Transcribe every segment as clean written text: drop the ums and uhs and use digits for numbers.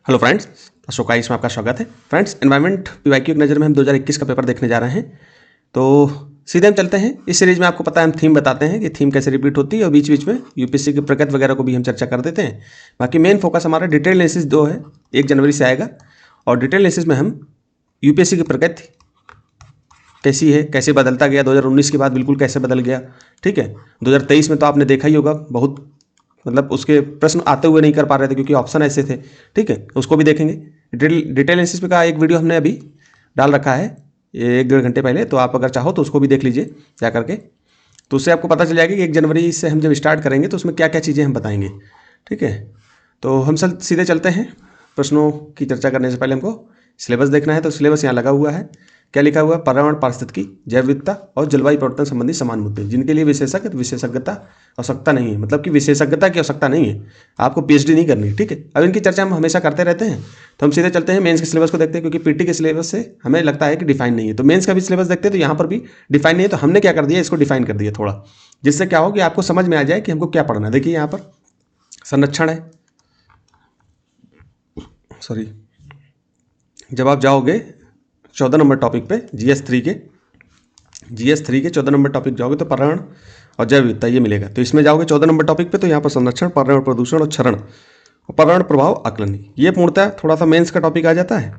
Hello friends, Ashok ice में आपका स्वागत है। फ्रेंड्स, एनवायरनमेंट पीवाईक्यू की नज़र में हम 2021 का पेपर देखने जा रहे हैं। तो सीधे हम चलते हैं। इस सीरीज में आपको पता है हम थीम बताते हैं कि थीम कैसे रिपीट होती है और बीच बीच में यूपीएससी की प्रगति वगैरह को भी हम चर्चा कर देते हैं। बाकी मेन फोकस हमारा डिटेल एनालिसिस 2 है, 1 जनवरी से आएगा और डिटेल एनालिसिस में हम यूपीएससी की प्रगति कैसी है, कैसे बदलता गया, 2019 के बाद बिल्कुल कैसे बदल गया। ठीक है, 2023 में तो आपने देखा ही होगा, बहुत मतलब उसके प्रश्न आते हुए नहीं कर पा रहे थे क्योंकि ऑप्शन ऐसे थे। ठीक है, उसको भी देखेंगे। डिटेल एनालिसिस का एक वीडियो हमने अभी डाल रखा है 1-1.5 घंटे पहले, तो आप अगर चाहो तो उसको भी देख लीजिए जा करके। तो उससे आपको पता चल जाएगा कि 1 जनवरी से हम जब स्टार्ट करेंगे तो उसमें क्या क्या चीज़ें हम बताएंगे। ठीक है, तो हम सीधे चलते हैं। प्रश्नों की चर्चा करने से पहले हमको सिलेबस देखना है। तो सिलेबस यहाँ लगा हुआ है। क्या लिखा हुआ है? पर्यावरण, पारिस्थितिकी, जैव विविधता और जलवायु परिवर्तन संबंधी समान मुद्दे, जिनके लिए विशेषज्ञता आवश्यकता नहीं है, मतलब कि विशेषज्ञता की आवश्यकता नहीं है, आपको पीएचडी नहीं करनी। ठीक है, अब इनकी चर्चा हम हमेशा करते रहते हैं। तो हम सीधे चलते हैं मेंस के सिलेबस को देखते हैं, क्योंकि पीटी के सिलेबस से हमें लगता है कि डिफाइन नहीं है। तो मेंस का भी सिलेबस देखते हैं, तो यहाँ पर भी डिफाइन नहीं है। तो हमने क्या कर दिया, इसको डिफाइन कर दिया थोड़ा, जिससे क्या हो कि आपको समझ में आ जाए कि हमको क्या पढ़ना है। देखिए यहाँ पर संरक्षण है, सॉरी, जब आप जाओगे 14 नंबर टॉपिक पे जीएस 3 के 14 नंबर टॉपिक जाओगे तो पर्यावरण और जैव विविधता ये मिलेगा। तो इसमें जाओगे 14 नंबर टॉपिक पे, तो यहाँ पर संरक्षण, पर्यावरण प्रदूषण और क्षरण और पर्यावरण प्रभाव आकलन, ये पूर्णतः थोड़ा सा मेंस का टॉपिक आ जाता है।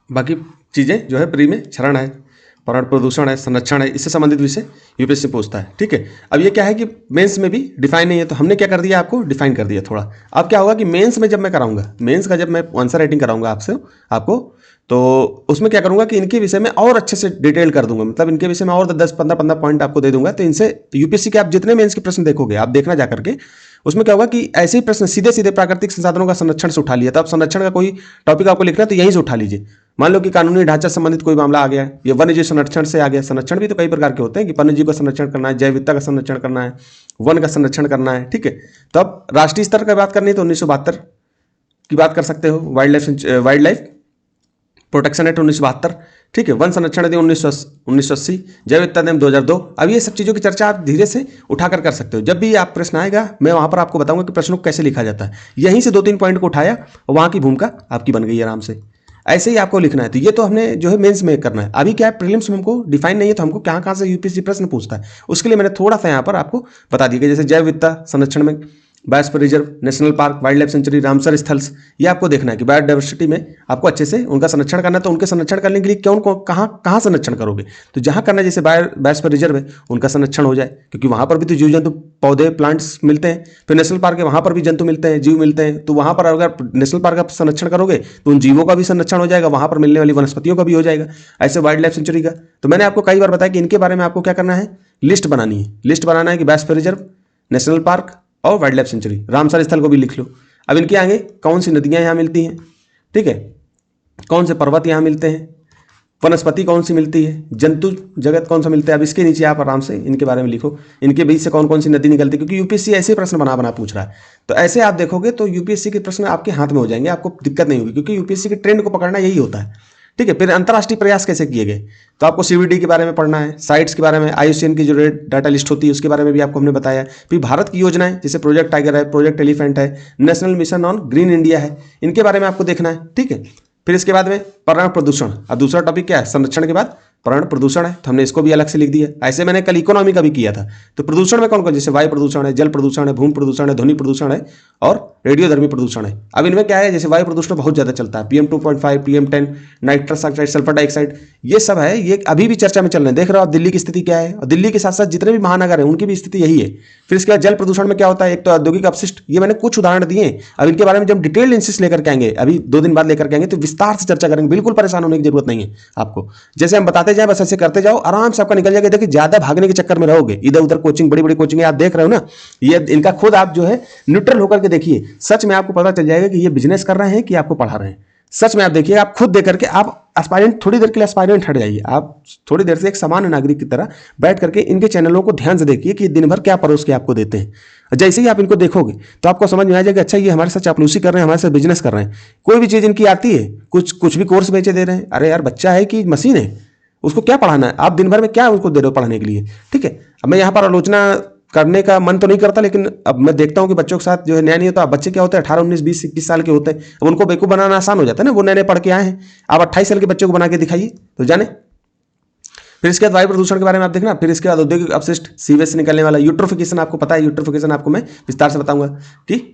बाकी चीज़ें जो है प्री में क्षरण है, पर्यावरण प्रदूषण है, संरक्षण है, इससे संबंधित विषय यूपीएससी पूछता है। ठीक है, अब ये क्या है कि मेंस में भी डिफाइन नहीं है, तो हमने क्या कर दिया, आपको डिफाइन कर दिया थोड़ा। अब क्या होगा कि मेंस में जब मैं कराऊंगा, मेंस का जब मैं आंसर राइटिंग कराऊंगा आपको, तो उसमें क्या करूंगा कि इनके विषय में और अच्छे से डिटेल कर दूंगा, मतलब इनके विषय में और 10-15 पॉइंट आपको दे दूंगा। तो इनसे यूपीएससी के आप जितने मेंस के प्रश्न देखोगे, आप देखना जा करके, उसमें क्या होगा कि ऐसे ही प्रश्न सीधे सीधे प्राकृतिक संसाधनों का संरक्षण से उठा लिया। तो आप संरक्षण का कोई टॉपिक आपको लिखना है तो यहीं से उठा लीजिए। मान लो कि कानूनी ढांचा संबंधित कोई मामला आ गया, या वन्य जीव संरक्षण से आ गया। संरक्षण भी तो कई प्रकार के होते हैं कि वन्य जीव का संरक्षण करना है, जैव विविधता का संरक्षण करना है, वन का संरक्षण करना है। ठीक है, तो अब राष्ट्रीय स्तर की बात करनी है तो 1972 की बात कर सकते हो, वाइल्ड लाइफ प्रोटेक्शन एक्ट 1972। ठीक है, वन संरक्षण अधिनियम 1980, जैव विविधता अधिनियम 2002। अब ये सब चीज़ों की चर्चा आप धीरे से उठाकर कर सकते हो। जब भी आप प्रश्न आएगा, मैं वहाँ पर आपको बताऊंगा कि प्रश्नों को कैसे लिखा जाता है। यहीं से 2-3 पॉइंट को उठाया और वहाँ की भूमिका आपकी बन गई आराम से। ऐसे ही आपको लिखना है। तो ये तो हमने जो है मेंस में करना है। अभी क्या है, प्रीलिम्स में हमको डिफाइन नहीं है, तो हमको कहाँ से यूपीएससी प्रश्न पूछता है, उसके लिए मैंने थोड़ा सा यहाँ पर आपको बता दिया। जैसे जैव विविधता संरक्षण में biosphere reserve, national park, wild life sanctuary, Ramsar स्थल्स, ये आपको देखना है कि बायोडाइवर्सिटी में आपको अच्छे से उनका संरक्षण करना है। तो उनके संरक्षण करने के लिए कहाँ संरक्षण करोगे, तो जहाँ करना है, जैसे बायोस्फीयर रिजर्व है, उनका संरक्षण हो जाए, क्योंकि वहाँ पर भी तो जीव जंतु, पौधे, प्लांट्स मिलते हैं। फिर नेशनल पार्क है, वहाँ पर भी जंतु मिलते हैं, जीव मिलते हैं। तो वहाँ पर अगर नेशनल पार्क का संरक्षण करोगे तो उन जीवों का भी संरक्षण हो जाएगा, वहाँ पर मिलने वाली वनस्पतियों का भी हो जाएगा। ऐसे वाइल्ड लाइफ सेंचुरी का, तो मैंने आपको कई बार बताया कि इनके बारे में आपको क्या करना है, लिस्ट बनानी है। लिस्ट बनाना है कि बायोस्फीयर रिजर्व, नेशनल पार्क और वाइल्ड लाइफ सेंचुरी, रामसर स्थल को भी लिख लो। अब इनके आगे कौन सी नदियां यहाँ मिलती हैं, ठीक है, कौन से पर्वत यहाँ मिलते हैं, वनस्पति कौन सी मिलती है, जंतु जगत कौन सा मिलता है। अब इसके नीचे आप आराम से इनके बारे में लिखो, इनके बीच से कौन कौन सी नदी निकलती है, क्योंकि यूपीएससी ऐसे प्रश्न बना पूछ रहा है। तो ऐसे आप देखोगे तो यूपीएससी के प्रश्न आपके हाथ में हो जाएंगे, आपको दिक्कत नहीं होगी, क्योंकि यूपीएससी के ट्रेंड को पकड़ना यही होता है। ठीक है, फिर अंतर्राष्ट्रीय प्रयास कैसे किए गए, तो आपको सीवीडी के बारे में पढ़ना है, साइट्स के बारे में, आईयूसीएन की जो रेड डाटा लिस्ट होती है उसके बारे में भी आपको हमने बताया। फिर भारत की योजनाएं, जैसे प्रोजेक्ट टाइगर है, प्रोजेक्ट एलिफेंट है, national mission on green India है, इनके बारे में आपको देखना है। ठीक है, फिर इसके बाद में पर्यावरण प्रदूषण। अब दूसरा टॉपिक क्या है, संरक्षण के बाद पर्यावरण प्रदूषण है, तो हमने इसको भी अलग से लिख दिया। ऐसे मैंने कल इकोनॉमी का भी किया था। तो प्रदूषण में कौन कौन, जैसे वायु प्रदूषण है, जल प्रदूषण है, भूमि प्रदूषण है, ध्वनि प्रदूषण है और रेडियोधर्मी प्रदूषण है। अब इनमें क्या है, जैसे वायु प्रदूषण बहुत ज्यादा चलता है, PM 2.5, PM10, nitrous oxide, sulphur dioxide, ये सब है, ये अभी भी चर्चा में चल रहे हैं। देख रहे हो आप दिल्ली की स्थिति क्या है, और दिल्ली के साथ साथ जितने भी महानगर है उनकी भी स्थिति यही है। फिर इसके बाद जल प्रदूषण में क्या होता है, एक तो औद्योगिक अपशिष्ट, ये मैंने कुछ उदाहरण दिए। अब इनके बारे में जब डिटेल एनालिसिस लेकर के आएंगे, अभी 2 दिन बाद लेकर के आएंगे, तो विस्तार से चर्चा करेंगे। बिल्कुल परेशान होने की जरूरत नहीं है आपको, जैसे हम बताते जाए बस ऐसे करते जाओ, आराम से आपका निकल जाएगा। देखिए ज्यादा भागने के चक्कर में रहोगे, इधर उधर कोचिंग, बड़ी बड़ी कोचिंग आप देख रहे हो ना, ये इनका खुद आप जो है न्यूट्रल होकर के देखिए, सच में आपको पता चल जाएगा कि ये बिजनेस कर रहे हैं कि आपको पढ़ा रहे हैं। सच में आप देखिए, आप खुद देख करके, आप एस्पायरेंट, थोड़ी देर के लिए एस्पायरेंट हट जाइए, आप थोड़ी देर से एक सामान्य नागरिक की तरह बैठ करके इनके चैनलों को ध्यान से देखिए कि दिन भर क्या परोस के आपको देते हैं। जैसे ही आप इनको देखोगे तो आपको समझ में आ जाएगा, अच्छा ये हमारे साथ चापलूसी कर रहे हैं, हमारे साथ बिजनेस कर रहे हैं। कोई भी चीज इनकी आती है, कुछ भी कोर्स बेचे दे रहे हैं, अरे यार बच्चा है कि मशीन है, उसको क्या पढ़ाना है, आप दिन भर में क्या उसको दे रहे हो पढ़ाने के लिए। ठीक है, अब मैं यहाँ पर आलोचना करने का मन तो नहीं करता, लेकिन अब मैं देखता हूँ कि बच्चों के साथ जो है न्याय नहीं होता। बच्चे क्या होते हैं 18 19 20 21 साल के होते हैं, अब उनको बेवकूफ़ बनाना आसान हो जाता है ना, वो नए नए पढ़ के आए हैं। आप 28 साल के बच्चे को बना के दिखाइए तो जाने। फिर इसके बाद वायु प्रदूषण के बारे में आप देखना। फिर इसके बाद औद्योगिक अपशिष्ट, सीवेज से निकलने वाला, यूट्रोफिकेशन आपको पता है, यूट्रोफिकेशन आपको मैं विस्तार से बताऊंगा कि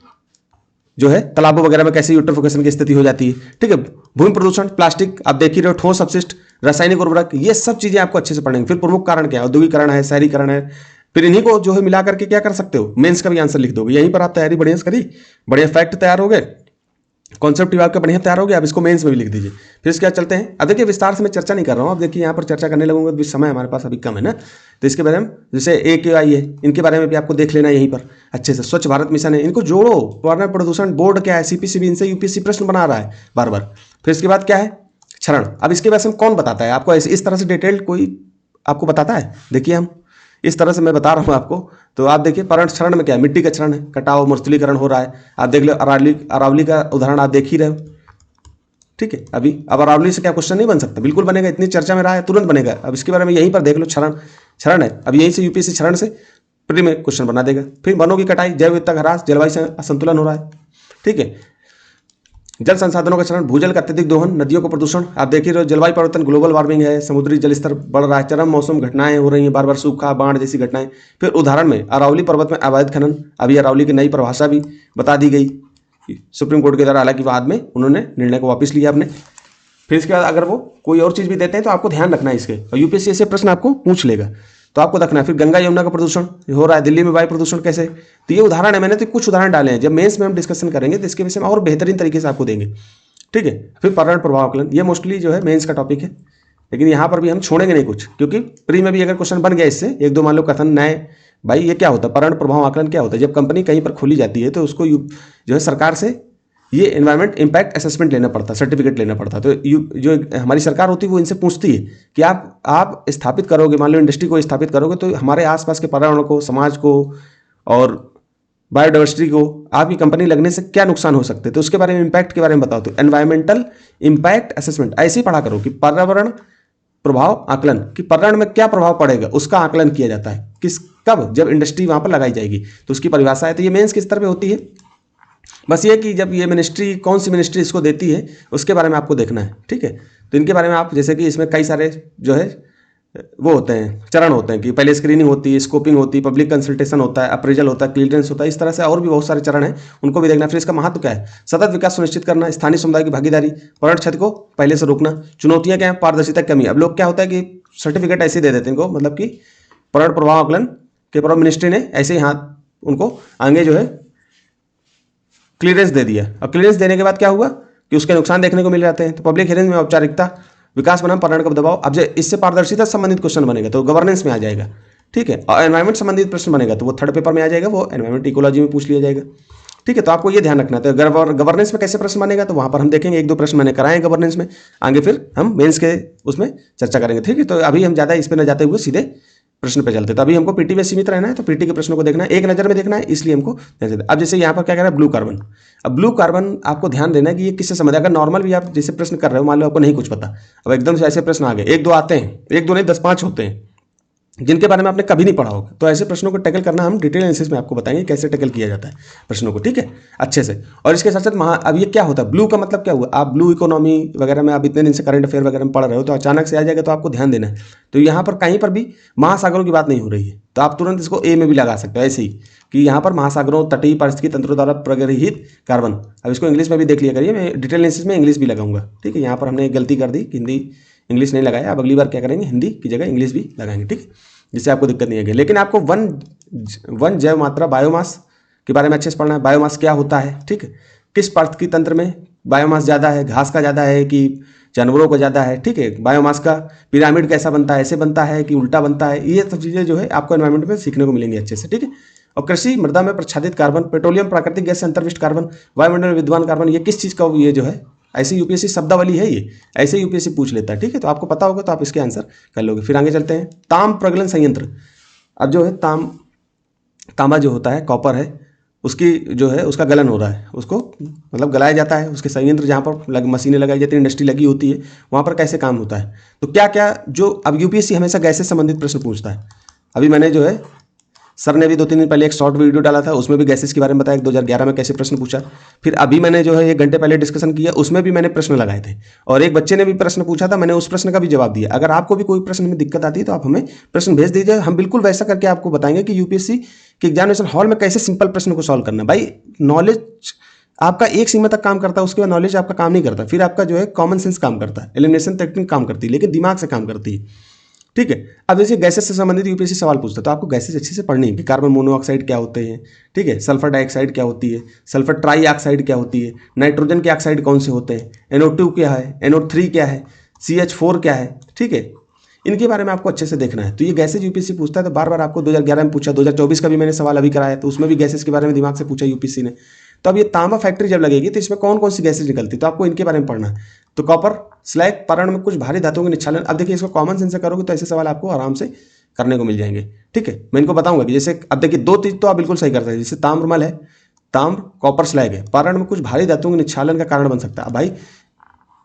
जो है तालाबों वगैरह में कैसे यूट्रोफिकेशन की स्थिति हो जाती है। ठीक है, भूमि प्रदूषण, प्लास्टिक आप देख ही रहे हो, ठोस अपशिष्ट, रासायनिक उर्वरक, ये सब चीजें आपको अच्छे से पढ़ेंगे। फिर प्रमुख कारण क्या है, औद्योगिकरण है, शहरीकरण है। फिर इन्हीं को जो है मिला करके क्या कर सकते हो, मेंस का भी आंसर लिख दोगे। यहीं पर आप तैयारी बढ़िया से करी, बढ़िया फैक्ट तैयार हो गए, कॉन्सेप्ट आपका बढ़िया तैयार हो गया। अब इसको मेंस में भी लिख दीजिए। फिर इसके बाद चलते हैं। अब देखिए विस्तार से मैं चर्चा नहीं कर रहा हूँ, अब देखिए यहाँ पर चर्चा करने लगूंगा तो समय हमारे पास अभी कम है ना, तो इसके बारे में जैसे AQI है, इनके बारे में भी आपको देख लेना यहीं पर अच्छे से। स्वच्छ भारत मिशन है, इनको जोड़ो। पर्यावरण प्रदूषण बोर्ड क्या है, CPC भी इनसे UPSC प्रश्न बना रहा है बार बार। फिर इसके बाद क्या है, क्षरण। अब इसके बारे में कौन बताता है आपको, इस तरह से डिटेल्ड कोई आपको बताता है? देखिए हम इस तरह से मैं बता रहा हूँ आपको, तो आप देखिए पर्यावरण क्षरण में क्या है, मिट्टी का क्षरण है, कटाव मरुस्थलीकरण हो रहा है। आप देख लो अरावली का उदाहरण आप देख ही रहे हो। ठीक है, अभी अब अरावली से क्या क्वेश्चन नहीं बन सकता, बिल्कुल बनेगा, इतनी चर्चा में रहा है, तुरंत बनेगा। अब इसके बारे में यहीं पर देख लो, क्षरण है, अब यहीं से UPSC क्षरण से प्री में क्वेश्चन बना देगा। फिर वनों की कटाई, जैव विविधता का ह्रास, जलवायु से असंतुलन हो रहा है। ठीक है, जल संसाधनों का क्षरण, भूजल का अत्यधिक दोहन, नदियों का प्रदूषण, आप देख ही रहे हो, जलवायु परिवर्तन, ग्लोबल वार्मिंग है, समुद्री जलस्तर बढ़ रहा है, चरम मौसम घटनाएं हो रही हैं, बार बार सूखा, बाढ़ जैसी घटनाएं। फिर उदाहरण में अरावली पर्वत में अवैध खनन, अभी अरावली की नई परिभाषा भी बता दी गई सुप्रीम कोर्ट के द्वारा, हालांकि बाद में उन्होंने निर्णय को वापस लिया अपने। फिर इसके बाद अगर वो कोई और चीज़ भी देते हैं तो आपको ध्यान रखना है इसके, और UPSC ऐसे प्रश्न आपको पूछ लेगा तो आपको रखना है। फिर गंगा यमुना का प्रदूषण हो रहा है, दिल्ली में वायु प्रदूषण कैसे, तो ये उदाहरण है, मैंने तो कुछ उदाहरण डाले हैं। जब मेंस में हम डिस्कशन करेंगे तो इसके विषय में और बेहतरीन तरीके से आपको देंगे। ठीक है, फिर पर्यावरण प्रभाव आकलन, ये मोस्टली जो है मेंस का टॉपिक है, लेकिन यहाँ पर भी हम छोड़ेंगे नहीं कुछ, क्योंकि प्री में भी अगर क्वेश्चन बन गया इससे एक दो मान लो कथन नए, भाई ये क्या होता है, पर्यावरण प्रभाव आकलन क्या होता है। जब कंपनी कहीं पर खोली जाती है तो उसको जो है सरकार से ये एनवायरमेंट इम्पैक्ट असेसमेंट लेना पड़ता है, सर्टिफिकेट लेना पड़ता है। तो जो हमारी सरकार होती है वो इनसे पूछती है कि आप स्थापित करोगे, मान लो इंडस्ट्री को स्थापित करोगे तो हमारे आसपास के पर्यावरण को, समाज को और बायोडाइवर्सिटी को आपकी कंपनी लगने से क्या नुकसान हो सकते हैं, तो उसके बारे में इम्पैक्ट के बारे में बताओ। तो एनवायरमेंटल इम्पैक्ट असेसमेंट ऐसे ही पढ़ा करो कि पर्यावरण प्रभाव आकलन, कि पर्यावरण में क्या प्रभाव पड़ेगा उसका आकलन किया जाता है, कब, जब इंडस्ट्री वहां पर लगाई जाएगी, तो उसकी परिभाषा है। तो ये मेंस किस तरह पे होती है, बस ये कि जब ये मिनिस्ट्री, कौन सी मिनिस्ट्री इसको देती है उसके बारे में आपको देखना है। ठीक है, तो इनके बारे में आप जैसे कि इसमें कई सारे जो है वो होते हैं, चरण होते हैं कि पहले स्क्रीनिंग होती है, स्कोपिंग होती है, पब्लिक कंसल्टेशन होता है, अप्रेजल होता है, क्लियरेंस होता है, इस तरह से और भी बहुत सारे चरण हैं, उनको भी देखना। फिर इसका महत्व क्या है, सतत विकास सुनिश्चित करना, स्थानीय समुदाय की भागीदारी, पर्यावरण क्षति को पहले से रोकना। चुनौतियां क्या है, पारदर्शिता की कमी। अब लोग क्या होता है कि सर्टिफिकेट ऐसे दे देते हैं इनको, मतलब कि पर्यावरण प्रभाव आकलन के प्रभाव मिनिस्ट्री ने ऐसे ही हाथ उनको आगे जो है क्लियरेंस दे दिया। अब क्लियरेंस देने के बाद क्या हुआ कि उसके नुकसान देखने को मिल जाते हैं। तो पब्लिक हियरिंग में औपचारिकता, विकास बनाम पर्यावरण का दबाव। अब जो इससे पारदर्शिता संबंधित क्वेश्चन बनेगा तो गवर्नेंस में आ जाएगा। ठीक है, और एनवायरमेंट संबंधित प्रश्न बनेगा तो वो थर्ड पेपर में आ जाएगा, वो एनवायरमेंट इकोलॉजी में पूछ लिया जाएगा। ठीक है, तो आपको ये ध्यान रखना है। तो गवर्नेंस में कैसे प्रश्न बनेगा तो वहां पर हम देखेंगे, एक दो प्रश्न मैंने कराए गवर्नेंस में, आगे फिर हम मेंस के उसमें चर्चा करेंगे। ठीक है, तो अभी हम ज़्यादा इस पर न जाते हुए सीधे प्रश्न पे चलते। तो अभी हमको पीटी में सीमित रहना है, तो पीटी के प्रश्नों को देखना है, एक नज़र में देखना है, इसलिए हमको ध्यान देना है। अब जैसे यहाँ पर क्या कह रहा है, ब्लू कार्बन। अब ब्लू कार्बन आपको ध्यान देना है कि ये किससे संबंध है। अगर नॉर्मल भी आप जैसे प्रश्न कर रहे हो, मान लो आपको नहीं कुछ पता, अब एकदम से ऐसे प्रश्न आ गए, एक दो आते हैं, एक दो नहीं 10-5 होते हैं जिनके बारे में आपने कभी नहीं पढ़ा होगा, तो ऐसे प्रश्नों को टैकल करना हम डिटेल एनालिसिस में आपको बताएंगे कैसे टैकल किया जाता है प्रश्नों को। ठीक है, अच्छे से। और इसके साथ साथ अब ये क्या होता है, ब्लू का मतलब क्या हुआ, आप ब्लू इकोनॉमी वगैरह में आप इतने दिन से करंट अफेयर वगैरह में पढ़ रहे हो, तो अचानक से आ जाएगा तो आपको ध्यान देना है। तो यहाँ पर कहीं पर भी महासागरों की बात नहीं हो रही है, तो आप तुरंत इसको ए में भी लगा सकते हो ऐसे ही, कि यहाँ पर महासागरों, तटीय पारिस्थितिकी तंत्रों द्वारा प्रगृहित कार्बन। अब इसको इंग्लिश में भी देख लिया करिए, मैं डिटेल एनालिसिस में इंग्लिश भी लगाऊंगा। ठीक है, यहाँ पर हमने एक गलती कर दी, हिंदी इंग्लिश नहीं लगाया, अब अगली बार क्या करेंगे, हिंदी की जगह इंग्लिश भी लगाएंगे। ठीक है, जिससे आपको दिक्कत नहीं आएगी। लेकिन आपको वन जैव मात्रा, बायोमास के बारे में अच्छे से पढ़ना है। बायोमास क्या होता है, ठीक है, किस पारिस्थितिकी तंत्र में बायोमास ज़्यादा है, घास का ज़्यादा है कि जानवरों का ज़्यादा है। ठीक है, बायोमास का पिरामिड कैसा बनता है, ऐसे बनता है कि उल्टा बनता है, ये सब चीज़ें जो है आपको एनवायरमेंट में सीखने को मिलेंगी अच्छे से। ठीक है, और कृषि, मृदा में प्रच्छादित कार्बन, पेट्रोलियम, प्राकृतिक गैस से अंतर्विष्ट कार्बन, वायुमंडल में विद्यमान कार्बन, ये किस चीज़ का ये जो है, ऐसे यूपीएससी शब्दावली है, ये ऐसे यूपीएससी पूछ लेता है। ठीक है, तो आपको पता होगा तो आप इसके आंसर कर लोगे। फिर आगे चलते हैं, ताम प्रगलन संयंत्र। अब जो है तांबा जो होता है, कॉपर है, उसकी जो है उसका गलन हो रहा है, उसको मतलब गलाया जाता है, उसके संयंत्र जहाँ पर मशीनें लगाई जाती है, इंडस्ट्री लगी होती है, वहाँ पर कैसे काम होता है। तो क्या क्या जो अब यूपीएससी हमेशा गैस से संबंधित प्रश्न पूछता है। अभी मैंने जो है सर ने भी 2-3 दिन पहले एक शॉर्ट वीडियो डाला था, उसमें भी गैसेस के बारे में बताया 2011 में कैसे प्रश्न पूछा। फिर अभी मैंने जो है 1 घंटे पहले डिस्कशन किया, उसमें भी मैंने प्रश्न लगाए थे और एक बच्चे ने भी प्रश्न पूछा था, मैंने उस प्रश्न का भी जवाब दिया। अगर आपको भी कोई प्रश्न में दिक्कत आती है तो आप हमें प्रश्न भेज दीजिए, हम बिल्कुल वैसा करके आपको बताएंगे कि यूपीएससी के एग्जामिनेशन हॉल में कैसे सिंपल प्रश्न को सॉल्व करना। भाई नॉलेज आपका एक सीमा तक काम करता है, उसके बाद नॉलेज आपका काम नहीं करता, फिर आपका जो है कॉमन सेंस काम करता है, एलिमिनेशन टेक्निक काम करती है, लेकिन दिमाग से काम करती है। ठीक है, अब जैसे गैसेस से संबंधित यूपीएससी सवाल पूछता है तो आपको गैसेस अच्छे से पढ़नी है कि कार्बन मोनोऑक्साइड क्या होते हैं, ठीक है, सल्फर डाइऑक्साइड क्या होती है, सल्फर ट्राई ऑक्साइड क्या होती है, नाइट्रोजन के ऑक्साइड कौन से होते हैं, NO2 क्या है, NO3 क्या है, CH4 क्या है, ठीक है, इनके बारे में आपको अच्छे से देखना है। तो ये गैसेज यूपीएससी पूछता है, तो बार बार आपको 2011 में पूछा, 2024 का भी मैंने सवाल अभी कराया तो उसमें भी गैसेज के बारे में दिमाग से पूछा यूपीएससी ने। तो अब ये तांबा फैक्ट्री जब लगेगी तो इसमें कौन कौन सी गैसेज निकलती है तो आपको इनके बारे में पढ़ना है। तो कॉपर स्लैग पर्यावरण में कुछ भारी धातुओं के निच्छालन, अब देखिए इसको कॉमन सेंस से करोगे तो ऐसे सवाल आपको आराम से करने को मिल जाएंगे। ठीक है, मैं इनको बताऊंगा कि जैसे अब देखिए 2 चीज तो आप बिल्कुल सही करते हैं, जैसे ताम्रमल है, ताम्र कॉपर स्लैग है, पर्यावरण में कुछ भारी धातुओं के निच्छालन का कारण बन सकता है। अब भाई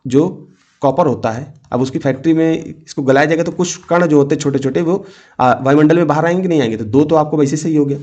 जो कॉपर होता है, अब उसकी फैक्ट्री में इसको गलाया जाएगा तो कुछ कण जो होते हैं छोटे छोटे वो वायुमंडल में बाहर आएंगे नहीं आएंगे, तो 2 तो आपको वैसे से ही हो गया।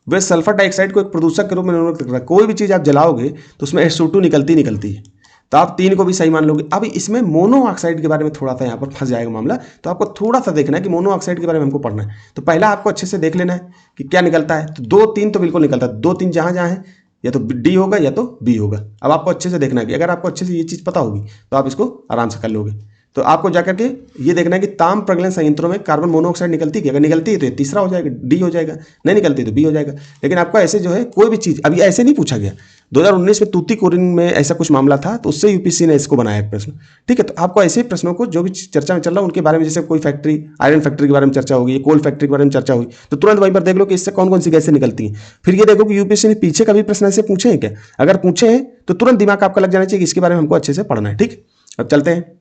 वे सल्फर डाइऑक्साइड को एक प्रदूषक के रूप में निर्मित करता है, कोई भी चीज़ आप जलाओगे तो उसमें SO2 निकलती है, तो आप 3 को भी सही मान लोगे। अब इसमें मोनो ऑक्साइड के बारे में थोड़ा सा यहाँ पर फंस जाएगा मामला, तो आपको थोड़ा सा देखना है कि मोनो ऑक्साइड के बारे में हमको पढ़ना है। तो पहला आपको अच्छे से देख लेना है कि क्या निकलता है, तो 2-3 तो बिल्कुल निकलता है, 2-3 जहाँ जहाँ है या तो D होगा या तो B होगा। अब आपको अच्छे से देखना है कि अगर आपको अच्छे से ये चीज़ पता होगी तो आप इसको आराम से कर लोगे। तो आपको जाकर के ये देखना है कि ताम प्रज्वलन संयंत्रों में कार्बन मोनोऑक्साइड निकलती है, अगर निकलती है तो ये तीसरा हो जाएगा, D हो जाएगा, नहीं निकलती तो B हो जाएगा। लेकिन आपको ऐसे जो है कोई भी चीज़ अभी ऐसे नहीं पूछा गया, 2019 में तूतीकोरिन में ऐसा कुछ मामला था तो उससे यूपीएससी ने इसको बनाया प्रश्न। ठीक है, तो आपको ऐसे प्रश्नों को जो भी चर्चा में चल रहा है उनके बारे में, जैसे कोई फैक्ट्री आयरन फैक्ट्री के बारे में चर्चा होगी, कोल फैक्ट्री के बारे में चर्चा हुई, तो तुरंत वहीं पर देख लो कि इससे कौन कौन सी गैसें निकलती हैं। फिर ये देखो कि यूपीएससी ने पीछे का भी प्रश्न ऐसे पूछे हैं क्या, अगर पूछे हैं तो तुरंत दिमाग आपका लग जाना चाहिए कि इसके बारे में हमको अच्छे से पढ़ना है। ठीक, अब चलते हैं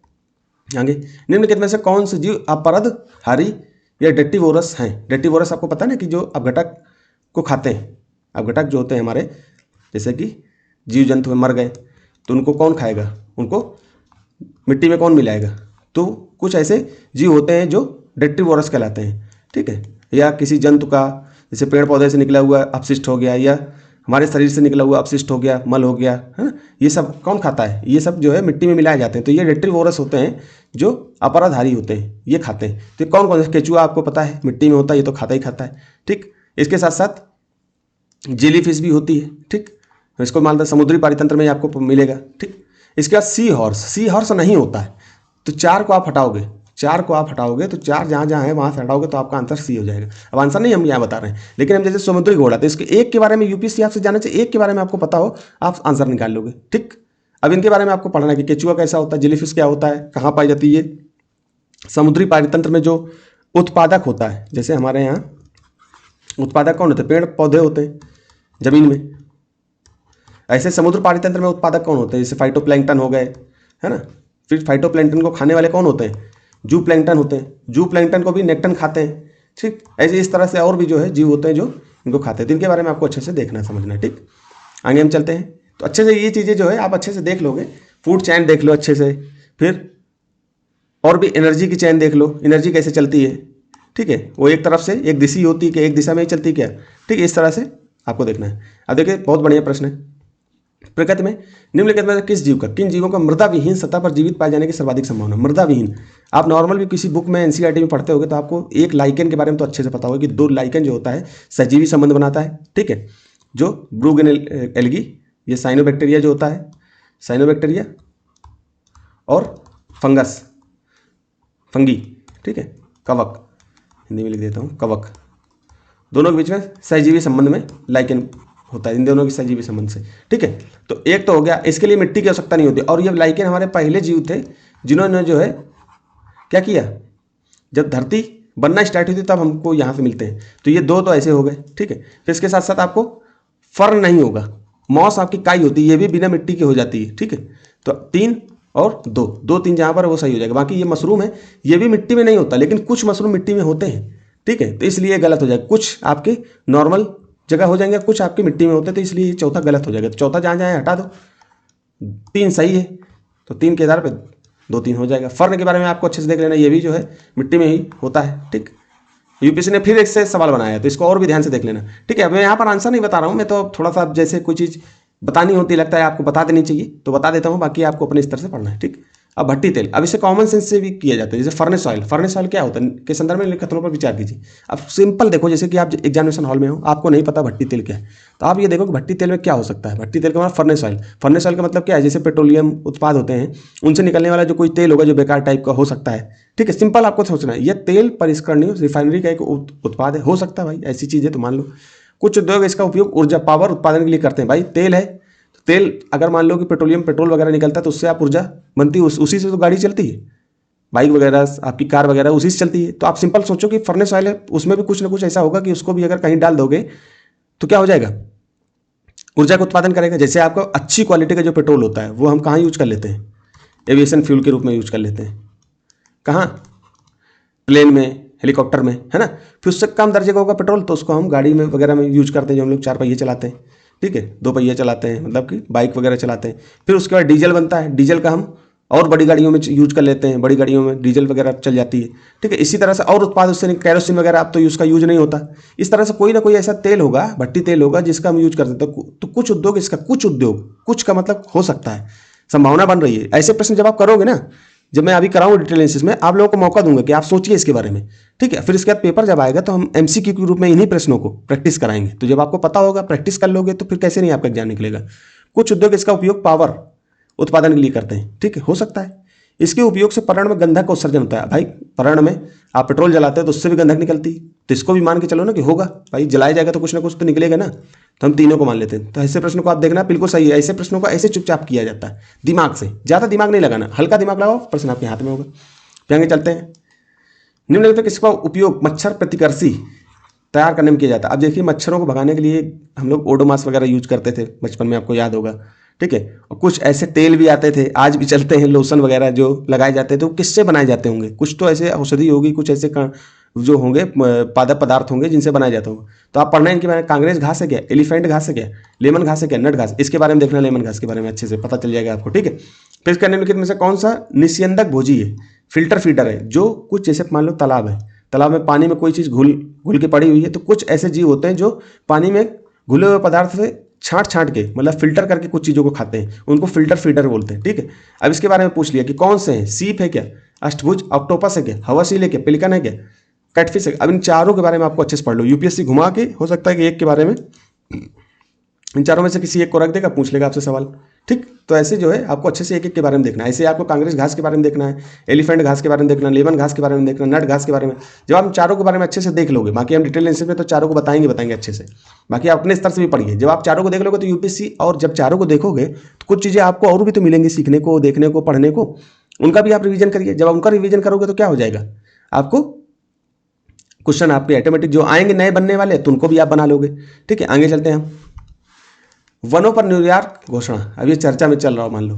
आगे। निम्नलिखित में से कौन से जीव अपरदहारी या डेटिवोरस हैं। डेटिवोरस आपको पता है ना कि जो अपघटक को खाते हैं, अपघटक जो होते हैं हमारे, जैसे कि जीव जंतु मर गए तो उनको कौन खाएगा, उनको मिट्टी में कौन मिलाएगा, तो कुछ ऐसे जीव होते हैं जो डेटिवोरस कहलाते हैं। ठीक है, या किसी जंतु का जैसे पेड़ पौधे से निकला हुआ अपशिष्ट हो गया या हमारे शरीर से निकला हुआ अपशिष्ट हो गया, मल हो गया, है ना, ये सब कौन खाता है, ये सब जो है मिट्टी में मिलाए जाते हैं, तो ये डेटिवोरस होते हैं जो अपराधारी होते हैं, ये खाते हैं। तो कौन कौन से, केचुआ आपको पता है मिट्टी में होता है, ये तो खाता ही खाता है। ठीक, इसके साथ साथ जेली फिश भी होती है। ठीक, इसको मानते समुद्री पारितंत्र में आपको मिलेगा। ठीक, इसके बाद सी हॉर्स नहीं होता है, तो 4 को आप हटाओगे, 4 को आप हटाओगे तो 4 जहाँ जहाँ है वहाँ से हटाओगे तो आपका आंसर सी हो जाएगा। अब आंसर नहीं हम यहाँ बता रहे हैं, लेकिन हम जैसे समुद्री घोड़ा, तो इसके एक के बारे में यूपीएससी आपसे जानना चाहिए, एक के बारे में आपको पता हो आप आंसर निकाल लोगे। ठीक, अब इनके बारे में आपको पढ़ना है कि केचुआ कैसा होता है, जेलीफिश क्या होता है, कहाँ पाई जाती है, समुद्री पारितंत्र में जो उत्पादक होता है, जैसे हमारे यहाँ उत्पादक कौन होते हैं, पेड़ पौधे होते हैं जमीन में, ऐसे समुद्र पारितंत्र में उत्पादक कौन होते हैं, जैसे फाइटोप्लैंक्टन हो गए, है ना। फिर फाइटोप्लैंक्टन को खाने वाले कौन होते हैं, जू प्लैंक्टन होते हैं, जू प्लैंक्टन को भी नेक्टन खाते हैं। ठीक, ऐसे इस तरह से और भी जो है जीव होते हैं जो इनको खाते हैं, तो इनके बारे में आपको अच्छे से देखना समझना है। ठीक, आगे हम चलते हैं, तो अच्छे से ये चीज़ें जो है आप अच्छे से देख लोगे, फूड चैन देख लो अच्छे से, फिर और भी एनर्जी की चैन देख लो, एनर्जी कैसे चलती है। ठीक है, वो एक तरफ से एक दिशा होती है कि एक दिशा में ही चलती है क्या। ठीक है, इस तरह से आपको देखना है। अब देखिए बहुत बढ़िया प्रश्न है, प्रकृति में निम्नलिखित में किस जीव का, किन जीवों का मृदा विहीन सतह पर जीवित पाए जाने की सर्वाधिक संभावना। मृदा विहीन, आप नॉर्मल भी किसी बुक में एनसीईआरटी में पढ़ते होगे तो आपको एक लाइकेन के बारे में तो अच्छे से पता होगा कि 2 लाइकेन जो होता है सहजीवी संबंध बनाता है। ठीक है, जो ब्रूगेन एल्गी, ये साइनोबैक्टीरिया जो होता है, साइनोबैक्टीरिया और फंगस, फंगी, ठीक है, कवक, हिंदी में लिख देता हूँ कवक, दोनों के बीच में सहजीवी संबंध में लाइकेन होता है, इन दोनों की सहजीवी संबंध से। ठीक है, तो एक तो हो गया, इसके लिए मिट्टी की आवश्यकता नहीं होती, और ये लाइकेन हमारे पहले जीव थे जिन्होंने जो है क्या किया, जब धरती बनना स्टार्ट हुई थी तब हमको यहाँ से मिलते हैं, तो ये 2 तो ऐसे हो गए। ठीक है, फिर इसके साथ साथ आपको फर्न नहीं होगा, मॉस आपकी काई होती है, ये भी बिना मिट्टी की हो जाती है। ठीक है, तो 3 और 2 जहाँ पर वो सही हो जाएगा। बाकी ये मशरूम है, ये भी मिट्टी में नहीं होता, लेकिन कुछ मशरूम मिट्टी में होते हैं। ठीक है, तो इसलिए गलत हो जाएगा, कुछ आपके नॉर्मल जगह हो जाएंगे, कुछ आपकी मिट्टी में होते हैं, तो इसलिए चौथा गलत हो जाएगा। तो चौथा जहाँ जहाँ हटा दो, 3 सही है, तो 3 के आधार पर 2-3 हो जाएगा। फर्न के बारे में आपको अच्छे से देख लेना, ये भी जो है मिट्टी में ही होता है। ठीक, यूपीएससी ने फिर इससे सवाल बनाया है, तो इसको और भी ध्यान से देख लेना। ठीक है, मैं यहाँ पर आंसर नहीं बता रहा हूँ, मैं तो थोड़ा सा जैसे कोई चीज़ बतानी होती लगता है आपको बता देनी चाहिए तो बता देता हूँ, बाकी आपको अपने स्तर से पढ़ना है। ठीक। अब भट्टी तेल, अब इसे कॉमन सेंस से भी किया जाता है, जैसे फर्नेस ऑयल। फर्नेस ऑयल क्या होता है के संदर्भ में कथनों पर विचार कीजिए। अब सिंपल देखो, जैसे कि आप एग्जामिनेशन हॉल में हो, आपको नहीं पता भट्टी तेल क्या है, तो आप ये देखो कि भट्टी तेल में क्या हो सकता है। भट्टी तेल का मतलब फर्नेस ऑयल। फर्नेस ऑयल का मतलब क्या है, जैसे पेट्रोलियम उत्पाद होते हैं उनसे निकलने वाला जो कोई तेल होगा जो बेकार टाइप का हो सकता है। ठीक है, सिंपल आपको सोचना है, यह तेल परिष्करणीय रिफाइनरी का एक उत्पाद है, हो सकता है भाई, ऐसी चीज़ है तो मान लो। कुछ उद्योग इसका उपयोग ऊर्जा पावर उत्पादन के लिए करते हैं। भाई तेल है, तेल अगर मान लो कि पेट्रोल वगैरह निकलता है तो उससे आप ऊर्जा बनती है, उसी से तो गाड़ी चलती है, बाइक वगैरह आपकी कार वगैरह उसी से चलती है। तो आप सिंपल सोचो कि फर्नेस ऑयल है, उसमें भी कुछ ना कुछ ऐसा होगा कि उसको भी अगर कहीं डाल दोगे तो क्या हो जाएगा, ऊर्जा का उत्पादन करेगा। जैसे आपको अच्छी क्वालिटी का जो पेट्रोल होता है वो हम कहाँ यूज कर लेते हैं, एविएशन फ्यूल के रूप में यूज कर लेते हैं, कहाँ, प्लेन में, हेलीकॉप्टर में, है ना। फिर उससे कम दर्जे का होगा पेट्रोल तो उसको हम गाड़ी में वगैरह में यूज करते हैं, जो हम लोग 4 पहिए चलाते हैं। ठीक है, 2 पहिए चलाते हैं, मतलब कि बाइक वगैरह चलाते हैं। फिर उसके बाद डीजल बनता है, डीजल का हम और बड़ी गाड़ियों में यूज कर लेते हैं, बड़ी गाड़ियों में डीजल वगैरह चल जाती है। ठीक है, इसी तरह से और उत्पाद उससे, कैरोसिन वगैरह अब तो उसका यूज नहीं होता। इस तरह से कोई ना कोई ऐसा तेल होगा, भट्टी तेल होगा जिसका हम यूज करते हैं। तो कुछ उद्योग इसका, कुछ उद्योग, कुछ का मतलब हो सकता है, संभावना बन रही है। ऐसे प्रश्न जब आप करोगे ना, जब मैं अभी कराऊँ डिटेल एनालिसिस में, आप लोगों को मौका दूंगा कि आप सोचिए इसके बारे में। ठीक है, फिर इसके बाद पेपर जब आएगा तो हम एमसीक्यू के रूप में इन्हीं प्रश्नों को प्रैक्टिस कराएंगे। तो जब आपको पता होगा, प्रैक्टिस कर लोगे तो फिर कैसे नहीं आपका एग्जाम निकलेगा। कुछ उद्योग इसका उपयोग पावर उत्पादन के लिए करते हैं। ठीक है, हो सकता है इसके उपयोग से पर्यावरण में गंधक का उत्सर्जन होता है। भाई पर्यावरण में आप पेट्रोल जलाते हो तो उससे भी गंधक निकलती है, तो इसको भी मान के चलो ना कि होगा, भाई जलाया जाएगा तो कुछ ना कुछ तो निकलेगा ना। तो हम तीनों को मान लेते हैं। तो ऐसे प्रश्नों को आप देखना, बिल्कुल सही है। ऐसे प्रश्नों को ऐसे चुपचाप किया जाता है, दिमाग से, ज़्यादा दिमाग नहीं लगाना, हल्का दिमाग लगाओ, प्रश्न आपके हाथ में होगा। फिर आगे चलते हैं। निम्नलिखित में किसका उपयोग मच्छर प्रतिकर्षी तैयार करने में किया जाता है। अब देखिए, मच्छरों को भगाने के लिए हम लोग ओडोमास वगैरह यूज करते थे बचपन में, आपको याद होगा। ठीक है, और कुछ ऐसे तेल भी आते थे, आज भी चलते हैं, लोशन वगैरह जो लगाए जाते थे, तो किससे बनाए जाते होंगे। कुछ तो ऐसे औषधि होगी, कुछ ऐसे जो होंगे पादप पदार्थ होंगे जिनसे बनाए जाते होंगे। तो आप पढ़ना है इनके बारे में। कांग्रेस घास है क्या, एलिफेंट घास है क्या, लेमन घास है क्या, नट घास, इसके बारे में देखना, लेमन घास के बारे में अच्छे से पता चल जाएगा आपको। ठीक है, फिर इसका निम्नलिखित में से कौन सा निस्यंदक भोजी है, फिल्टर फीडर है। जो कुछ जैसे मान लो तालाब है, तालाब में पानी में कोई चीज़ घुल के पड़ी हुई है, तो कुछ ऐसे जीव होते हैं जो पानी में घुले हुए पदार्थ से छांट के, मतलब फिल्टर करके कुछ चीज़ों को खाते हैं, उनको फिल्टर फीडर बोलते हैं। ठीक है, अब इसके बारे में पूछ लिया कि कौन से हैं, सीप है क्या, अष्टभुज ऑक्टोपस है क्या, हवासील है क्या, पेलिकन है क्या, कैटफिश है। अब इन चारों के बारे में आपको अच्छे से पढ़ लो, यूपीएससी घुमा के हो सकता है कि एक के बारे में, इन चारों में से किसी एक को रख देगा, पूछ लेगा आपसे सवाल। ठीक, तो ऐसे जो है आपको अच्छे से एक के बारे में देखना है। ऐसे आपको कांग्रेस घास के बारे में देखना है, एलिफेंट घास के बारे में देखना, लेमन घास के बारे में देखना, नट घास के बारे में। जब आप चारों के बारे में अच्छे से देख लोगे, बाकी हम डिटेल एनालिसिस में तो चारों को बताएंगे अच्छे से, बाकी आप अपने स्तर से भी पढ़िए। जब आप चारों को देख लोगे तो यूपीएससी, और जब चारों को देखोगे तो कुछ चीज़ें आपको और भी तो मिलेंगी सीखने को, देखने को, पढ़ने को, उनका भी आप रिविजन करिए। जब उनका रिविजन करोगे तो क्या हो जाएगा, आपको क्वेश्चन आपके ऑटोमेटिक जो आएंगे नए बनने वाले, तो उनको भी आप बना लोगे। ठीक है, आगे चलते हैं हम। वनों पर न्यूयॉर्क घोषणा, अभी चर्चा में चल रहा हो, मान लो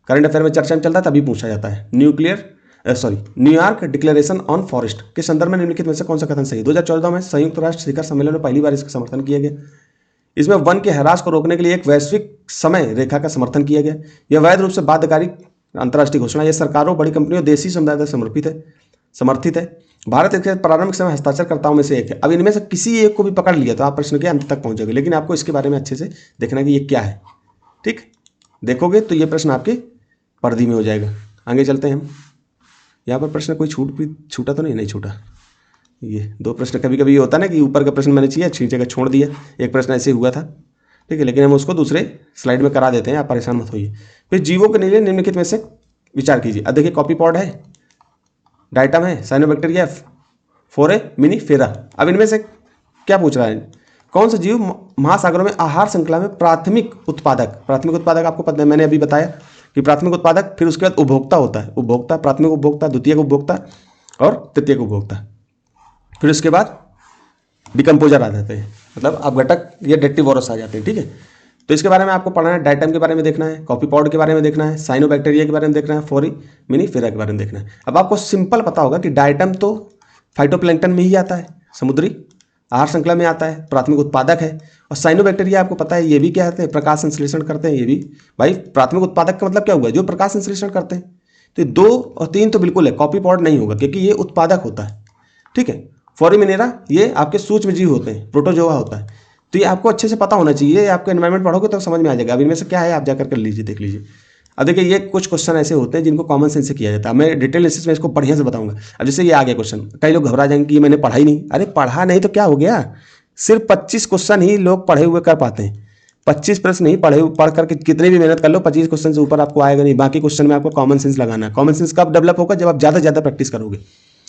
करंट अफेयर में चर्चा में चल रहा है, तभी पूछा जाता है। न्यूयॉर्क डिक्लेरेशन ऑन फॉरेस्ट के संदर्भ में निम्नलिखित में से कौन सा कथन सही है। 2014 में संयुक्त राष्ट्र शिखर सम्मेलन में पहली बार इसका समर्थन किया गया। इसमें वन के ह्रास को रोकने के लिए एक वैश्विक समय रेखा का समर्थन किया गया। यह वैध रूप से बाध्यकारी अंतर्राष्ट्रीय घोषणा, यह सरकारों, बड़ी कंपनियों, देशी समुदाय तक समर्थित है। भारत इसके प्रारंभिक समय हस्ताक्षरकर्ताओं में से एक है। अब इनमें से किसी एक को भी पकड़ लिया तो आप प्रश्न के अंत तक पहुंचोगे, लेकिन आपको इसके बारे में अच्छे से देखना कि ये क्या है। ठीक, देखोगे तो ये प्रश्न आपके पर्दी में हो जाएगा। आगे चलते हैं हम। यहाँ पर प्रश्न कोई छूटा तो नहीं छूटा। ये 2 प्रश्न, कभी कभी ये होता है ना कि ऊपर का प्रश्न मैंने चाहिए नीचे का छोड़ दिया, एक प्रश्न ऐसे हुआ था। ठीक है, लेकिन हम उसको दूसरे स्लाइड में करा देते हैं, आप परेशान मत होइए। फिर जीवों के लिए निम्नलिखित में से विचार कीजिए। अब देखिए, कॉपीपॉड है, डाइटम है, साइनोबैक्टीरिया, फोरे मिनीफेरा। अब इनमें से क्या पूछ रहा है, कौन सा जीव महासागरों में आहार श्रृंखला में प्राथमिक उत्पादक आपको पता है, मैंने अभी बताया कि प्राथमिक उत्पादक, फिर उसके बाद उपभोक्ता होता है, उपभोक्ता, प्राथमिक उपभोक्ता, द्वितीयक उपभोक्ता और तृतीयक उपभोक्ता। फिर उसके बाद डिकम्पोजर आ जाते हैं, मतलब अपघटक या डेक्टिवोरस आ जाते हैं। ठीक है, तो इसके बारे में आपको पढ़ना है, डाइटम के बारे में देखना है, कॉपीपॉड के बारे में देखना है, साइनोबैक्टीरिया के बारे में देखना है, फोरामिनीफेरा के बारे में देखना है। अब आपको सिंपल पता होगा कि डाइटम तो फाइटोप्लैंक्टन में ही आता है, समुद्री आहार श्रृंखला में आता है, प्राथमिक उत्पादक है। और साइनोबैक्टीरिया आपको पता है ये भी क्या होते हैं, प्रकाश संश्लेषण करते हैं। ये भी भाई प्राथमिक उत्पादक का मतलब क्या हुआ, जो प्रकाश संश्लेषण करते हैं। तो 2 और 3 तो बिल्कुल है, कॉपीपॉड नहीं होगा क्योंकि ये उत्पादक होता है। ठीक है, फोरामिनेरा ये आपके सूक्ष्म जीव होते हैं, प्रोटोजोआ होता है। तो ये आपको अच्छे से पता होना चाहिए, आपको एनवायरमेंट पढ़ोगे तो समझ में आ जाएगा। अब इनमें से क्या है आप जाकर कर लीजिए, देख लीजिए। अब देखिए ये कुछ क्वेश्चन ऐसे होते हैं जिनको कॉमन सेंस से किया जाता है। मैं डिटेल एनालिसिस में इसको बढ़िया से बताऊंगा। अब जैसे ये आ गया क्वेश्चन, कई लोग घबरा जाएंगे कि ये मैंने पढ़ा ही नहीं। अरे पढ़ा नहीं तो क्या हो गया, सिर्फ 25 क्वेश्चन ही लोग पढ़े हुए कर पाते हैं। 25 प्रश्न नहीं पढ़ करके कितनी भी मेहनत कर लो, 25 क्वेश्चन से ऊपर आपको आएगा नहीं। बाकी क्वेश्चन में आपको कॉमन सेंस लगाना है। कॉमन सेंस कब डेवलप होगा, जब आप ज़्यादा से ज़्यादा प्रैक्टिस करोगे,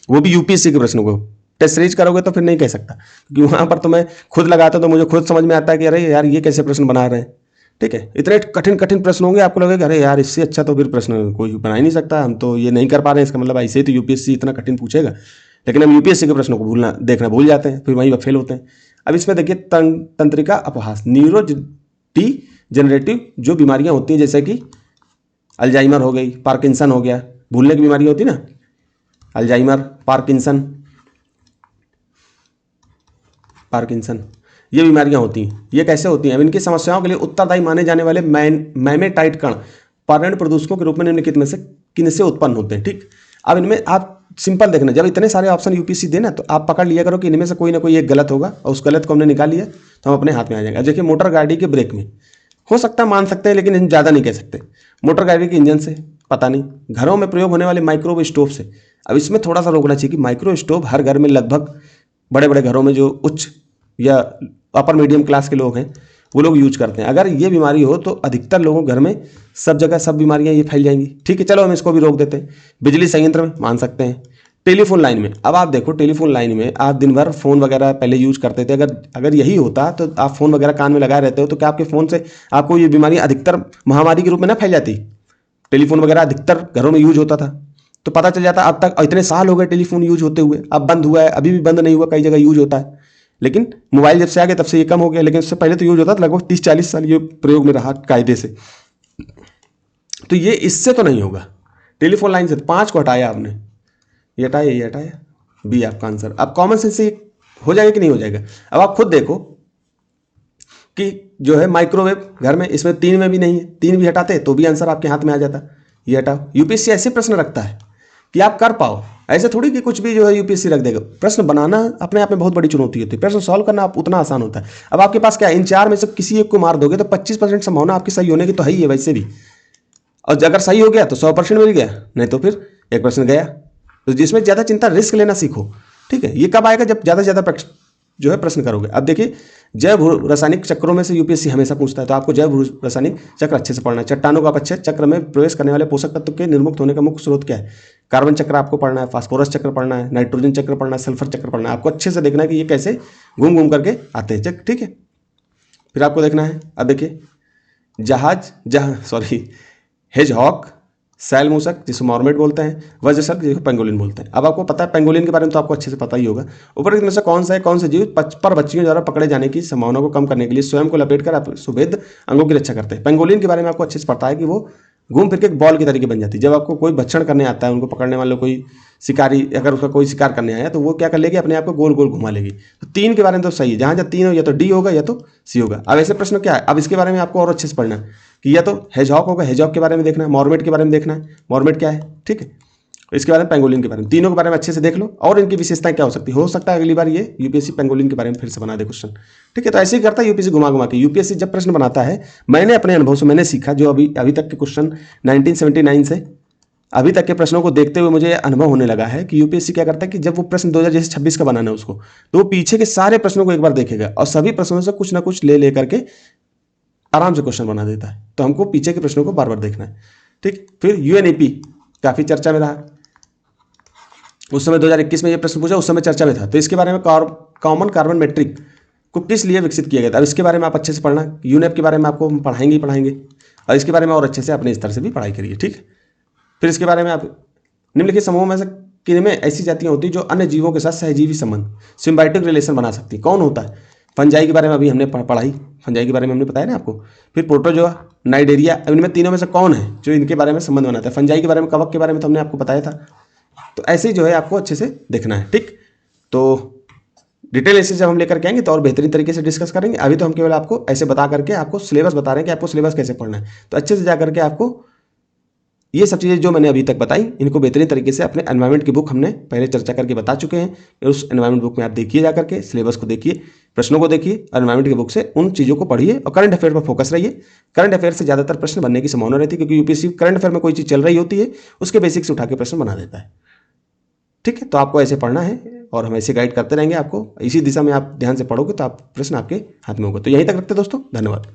वो भी यूपीएससी के प्रश्नों को। टेस्ट सीरीज करोगे तो फिर नहीं कह सकता, क्योंकि वहाँ पर तो मैं खुद लगाता हूँ तो मुझे खुद समझ में आता है कि अरे यार ये कैसे प्रश्न बना रहे हैं। ठीक है, इतने कठिन कठिन प्रश्न होंगे, आपको लगेगा अरे यार इससे अच्छा तो फिर प्रश्न कोई बना ही नहीं सकता, हम तो ये नहीं कर पा रहे हैं, इसका मतलब ऐसे ही तो यूपीएससी इतना कठिन पूछेगा। लेकिन हम यूपीएससी के प्रश्नों को देखना भूल जाते हैं, फिर वहीं फेल होते हैं। अब इसमें देखिए तंत्रिका अपहास, न्यूरो जनरेटिव जो बीमारियां होती हैं, जैसे कि अल्जाइमर हो गई, पार्किंसन हो गया, भूलने की बीमारी होती है ना, अल्जाइमर, पार्किंसन, ये बीमारियां होती हैं। ये कैसे होती हैं, अब इनकी समस्याओं के लिए उत्तरदायी माने जाने वाले मैमेटाइट कण पर्यावरण प्रदूषकों के रूप में निम्नलिखित में से किन से उत्पन्न होते हैं। ठीक, अब इनमें आप सिंपल देखना, जब इतने सारे ऑप्शन यूपीएससी देना तो आप पकड़ लिया करो कि इनमें से कोई ना कोई एक गलत होगा, और उस गलत को हमने निकाल लिया तो हम अपने हाथ में आ जाएगा। देखिए मोटर गाड़ी के ब्रेक में हो सकता है मान सकते हैं, लेकिन ज़्यादा नहीं कह सकते। मोटर गाड़ी के इंजन से पता नहीं, घरों में प्रयोग होने वाले माइक्रोवेव स्टोव से। अब इसमें थोड़ा सा रोकना चाहिए कि माइक्रो स्टोव हर घर में लगभग, बड़े बड़े घरों में जो उच्च या अपर मीडियम क्लास के लोग हैं वो लोग यूज करते हैं। अगर ये बीमारी हो तो अधिकतर लोगों के घर में सब जगह सब बीमारियां ये फैल जाएंगी। ठीक है, चलो हम इसको भी रोक देते हैं। बिजली संयंत्र में मान सकते हैं। टेलीफोन लाइन में, अब आप देखो टेलीफोन लाइन में आप दिन भर फोन वगैरह पहले यूज करते थे, अगर यही होता तो आप फोन वगैरह कान में लगाए रहते हो, तो क्या आपके फोन से आपको ये बीमारी अधिकतर महामारी के रूप में ना फैल जाती। टेलीफोन वगैरह अधिकतर घरों में यूज होता था तो पता चल जाता। अब तक इतने साल हो गए टेलीफोन यूज होते हुए, अब बंद हुआ है, अभी भी बंद नहीं हुआ, कई जगह यूज होता है। लेकिन मोबाइल जब से आ गया तब से ये कम हो गया, लेकिन उससे पहले तो यूज होता था, लगभग 30-40 साल ये प्रयोग में रहा कायदे से। तो ये इससे तो नहीं होगा, टेलीफोन लाइन से 5 को हटाया आपने, ये हटाया, ये हटाया, बी आपका आंसर। अब कॉमन सेंस से हो जाएगा कि नहीं हो जाएगा। अब आप खुद देखो कि जो है माइक्रोवेव घर में, इसमें 3 में भी नहीं है, 3 भी हटाते तो भी आंसर आपके हाथ में आ जाता। ये हटाओ। यूपीएससी ऐसे प्रश्न रखता है कि आप कर पाओ, ऐसे थोड़ी कि कुछ भी जो है यूपीएससी रख देगा। प्रश्न बनाना अपने आप में बहुत बड़ी चुनौती होती है, प्रश्न सॉल्व करना आप उतना आसान होता है। अब आपके पास क्या है, इन 4 में से किसी एक को मार दोगे तो 25% संभावना आपकी सही होने की तो है ही है वैसे भी, और अगर सही हो गया तो 100% मिल गया, नहीं तो फिर एक प्रश्न गया। तो जिसमें ज़्यादा चिंता, रिस्क लेना सीखो। ठीक है, ये कब आएगा, जब ज़्यादा से ज़्यादा जो है प्रश्न करोगे। अब देखिए जैव रासायनिक चक्रों में से यूपीएससी हमेशा पूछता है, तो आपको जैव रासायनिक चक्र अच्छे से पढ़ना है। चट्टानों का अपक्षय चक्र में प्रवेश करने वाले पोषक तत्व के निर्मुक्त होने का मुख्य स्रोत क्या है। कार्बन चक्र आपको पढ़ना है, फास्फोरस चक्र पढ़ना है, नाइट्रोजन चक्र पढ़ना है, सल्फर चक्र पढ़ना है। आपको अच्छे से देखना है कि ये कैसे घूम घूम करके आते हैं चक्र। ठीक है, फिर आपको देखना है, अब देखिए हेजहॉक, सैल मूसक जिसको मॉर्मेट बोलते हैं, वज्रसर्प जिसको पेंगोलिन बोलते हैं। अब आपको पता है पेंगोलिन के बारे में तो आपको अच्छे से पता ही होगा। ऊपर में से कौन से जीव पर बच्चियों द्वारा पकड़े जाने की संभावना को कम करने के लिए स्वयं को लपेटकर आप सुभेद अंगों की रक्षा करते हैं। पेंगोलिन के बारे में आपको अच्छे से पता है कि वो घूम फिर के एक बॉल की तरीके बन जाती है। जब आपको कोई भक्षण करने आता है, उनको पकड़ने वाले कोई शिकारी, अगर उसका कोई शिकार करने आया तो वो क्या कर लेगी, अपने आप को गोल गोल घुमा लेगी। तो 3 के बारे में तो सही है, जहाँ जहाँ 3 हो या तो डी होगा या तो सी होगा। अब ऐसे प्रश्न क्या है, अब इसके बारे में आपको और अच्छे से पढ़ना है कि या तो हेजहॉक होगा, हेजहॉक के बारे में देखना है, मॉर्मेट के बारे में देखना है, मॉर्मेट क्या है। ठीक है, इसके बारे में, पेंगोलिन के बारे में, तीनों के बारे में अच्छे से देख लो, और इनकी विशेषताएं क्या हो सकता है अगली बार ये यूपीएससी पेंगोलिन के बारे में फिर से बना दे क्वेश्चन। ठीक है, तो ऐसे ही करता है यूपीएससी घुमा घुमा के। यूपीएससी जब प्रश्न बनाता है, मैंने अपने अनुभव से मैंने सीखा, जो अभी तक के क्वेश्चन 1979 से अभी तक के प्रश्नों को देखते हुए मुझे अनुभव होने लगा है कि यूपीएससी क्या करता है कि जब वो प्रश्न 2026 का बनाना है उसको, तो वो पीछे के सारे प्रश्नों को एक बार देखेगा और सभी प्रश्नों से कुछ ना कुछ ले करके आराम से क्वेश्चन बना देता है। तो हमको पीछे के प्रश्नों को बार बार देखना है। ठीक, फिर यूएनईपी काफ़ी चर्चा में रहा, उस समय 2021 में ये प्रश्न पूछा, उस समय चर्चा में था। तो इसके बारे में कॉमन कार्बन मेट्रिक को किस लिए विकसित किया गया था, अब इसके बारे में आप अच्छे से पढ़ना। यूनेप के बारे में आपको हम पढ़ाएंगे और इसके बारे में और अच्छे से अपने स्तर से भी पढ़ाई करिए। ठीक, फिर इसके बारे में आप निम्नलिखित समूहों में से किनमें ऐसी जातियां होती जो अन्य जीवों के साथ सहजीवी संबंध, सिम्बायोटिक रिलेशन बना सकती है। कौन होता है, फंजाई के बारे में अभी हमने पढ़ाई, फंजाई के बारे में हमने बताया ना आपको। फिर प्रोटोजोआ, नाइडेरिया, इनमें तीनों में से कौन है जो इनके बारे में संबंध बनाता है। फंजाई के बारे में, कवक के बारे में तो हमने आपको बताया था। तो ऐसे ही जो है आपको अच्छे से देखना है। ठीक, तो डिटेल ऐसे जब हम लेकर के आएंगे तो और बेहतरीन तरीके से डिस्कस करेंगे। अभी तो हम केवल आपको ऐसे बता करके आपको सिलेबस बता रहे हैं कि आपको सिलेबस कैसे पढ़ना है। तो अच्छे से जा करके आपको ये सब चीज़ें जो मैंने अभी तक बताई, इनको बेहतरीन तरीके से अपने एनवायरनमेंट की बुक हमने पहले चर्चा करके बता चुके हैं। उस एनवायरनमेंट बुक में आप देखिए जा करके, सिलेबस को देखिए, प्रश्नों को देखिए, एनवायरनमेंट की बुक से उन चीज़ों को पढ़िए और करंट अफेयर पर फोकस रहिए। करंट अफेयर से ज़्यादातर प्रश्न बनने की संभावना रहती है, क्योंकि यूपीएससी करंट अफेयर में कोई चीज़ चल रही होती है, उसके बेसिक से उठा के प्रश्न बना देता है। ठीक है, तो आपको ऐसे पढ़ना है और हम ऐसे गाइड करते रहेंगे आपको। इसी दिशा में आप ध्यान से पढ़ोगे तो आप प्रश्न आपके हाथ में होगा। तो यहीं तक रखते दोस्तों, धन्यवाद।